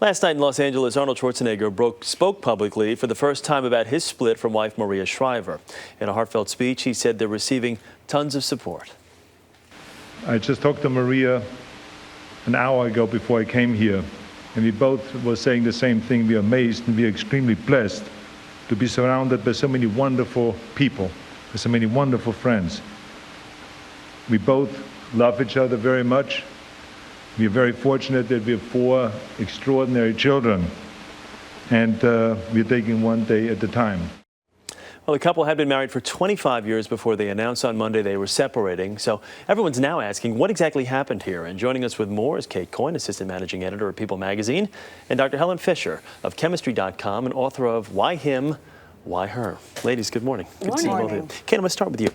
Last night in Los Angeles, Arnold Schwarzenegger spoke publicly for the first time about his split from wife Maria Shriver. In a heartfelt speech, he said they're receiving tons of support. I just talked to Maria an hour ago before I came here, and we both were saying the same thing. We are amazed and we are extremely blessed to be surrounded by so many wonderful people, with so many wonderful friends. We both love each other very much. We are very fortunate that we have 4 extraordinary children, and we're taking one day at a time. Well, the couple had been married for 25 years before they announced on Monday they were separating. So everyone's now asking what exactly happened here. And joining us with more is Coyne, assistant managing editor of People magazine, and Dr. Helen Fisher of Chemistry.com and author of Why Him, Why Her. Ladies, good morning. Good to see you both of you. Kate, I'm going to start with you.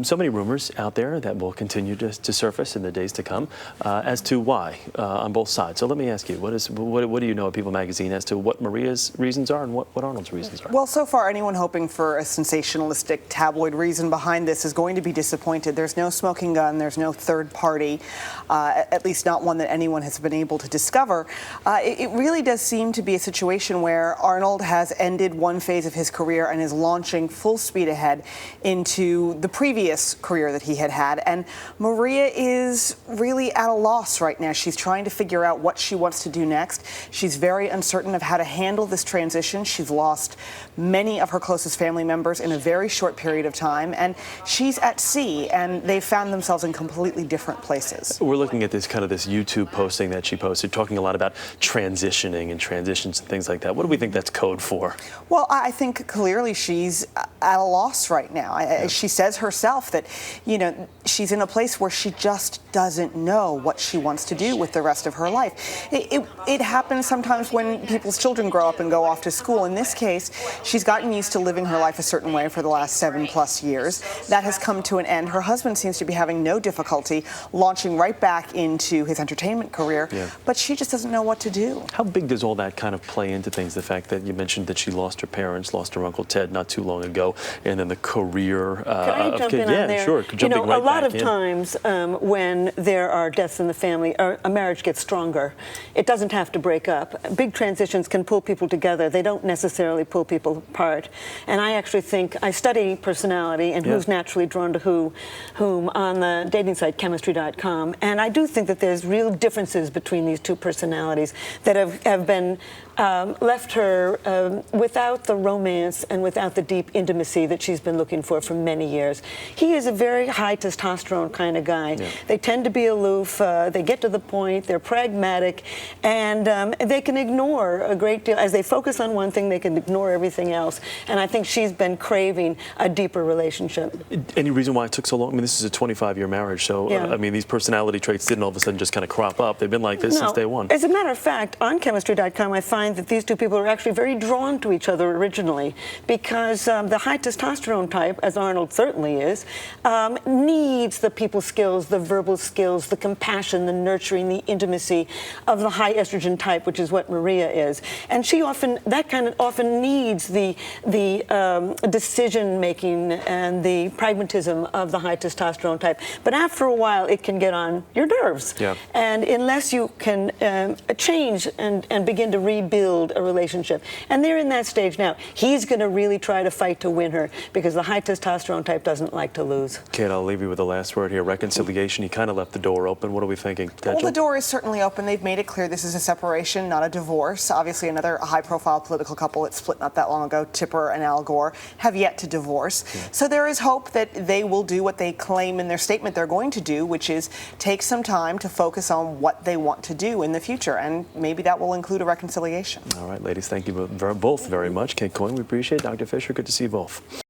So many rumors out there that will continue to surface in the days to come as to why on both sides. So let me ask you, what do you know at People magazine as to what Maria's reasons are and what Arnold's reasons are? Well, so far, anyone hoping for a sensationalistic tabloid reason behind this is going to be disappointed. There's no smoking gun. There's no third party, at least not one that anyone has been able to discover. It really does seem to be a situation where Arnold has ended one phase of his career and is launching full speed ahead into the previous career that he had. And Maria is really at a loss right now. She's trying to figure out what she wants to do next. She's very uncertain of how to handle this transition. She's lost many of her closest family members in a very short period of time, and she's at sea, and they've found themselves in completely different places. We're looking at this YouTube posting that she posted, talking a lot about transitioning and transitions and things like that. What do we think that's code for? Well, I think clearly she's at a loss right now. She says herself that, she's in a place where she just doesn't know what she wants to do with the rest of her life. It happens sometimes when people's children grow up and go off to school. In this case, she's gotten used to living her life a certain way for the last 7+ years. That has come to an end. Her husband seems to be having no difficulty launching right back into his entertainment career, but she just doesn't know what to do. How big does all that kind of play into things? The fact that you mentioned that she lost her parents, lost her Uncle Ted not too long ago, and then the career Can I jump in on there? Sure. A lot of times when there are deaths in the family, a marriage gets stronger. It doesn't have to break up. Big transitions can pull people together. They don't necessarily pull people apart. And I actually think, I study personality and who's naturally drawn to whom on the dating site Chemistry.com, and I do think that there's real differences between these two personalities that have been left her without the romance and without the deep intimacy that she's been looking for many years. He is a very high testosterone kind of guy. They tend to be aloof, they get to the point, they're pragmatic, and they can ignore a great deal. As they focus on one thing, they can ignore everything else. And I think she's been craving a deeper relationship. Any reason why it took so long? I mean, this is a 25-year marriage, so I mean, these personality traits didn't all of a sudden just kind of crop up. They've been like this since day one. As a matter of fact, on Chemistry.com, I find that these two people are actually very drawn to each other originally, because the high testosterone type, as Arnold certainly is, needs the people skills, the verbal skills, the compassion, the nurturing, the intimacy of the high estrogen type, which is what Maria is. And she often needs the decision making and the pragmatism of the high testosterone type. But after a while, it can get on your nerves. And unless you can change and begin to rebuild a relationship, and they're in that stage now, he's going to really try to fight to win her, because the high testosterone type doesn't like to lose. Kate, I'll leave you with the last word here. Reconciliation, he kind of left the door open. What are we thinking? Well, the door is certainly open. They've made it clear this is a separation, not a divorce. Obviously, another high-profile political couple that split not that long ago, Tipper and Al Gore, have yet to divorce. So there is hope that they will do what they claim in their statement they're going to do, which is take some time to focus on what they want to do in the future, and maybe that will include a reconciliation. All right, ladies, thank you both very much. Kate Coyne, we appreciate it. Dr. Fisher, good to see you both.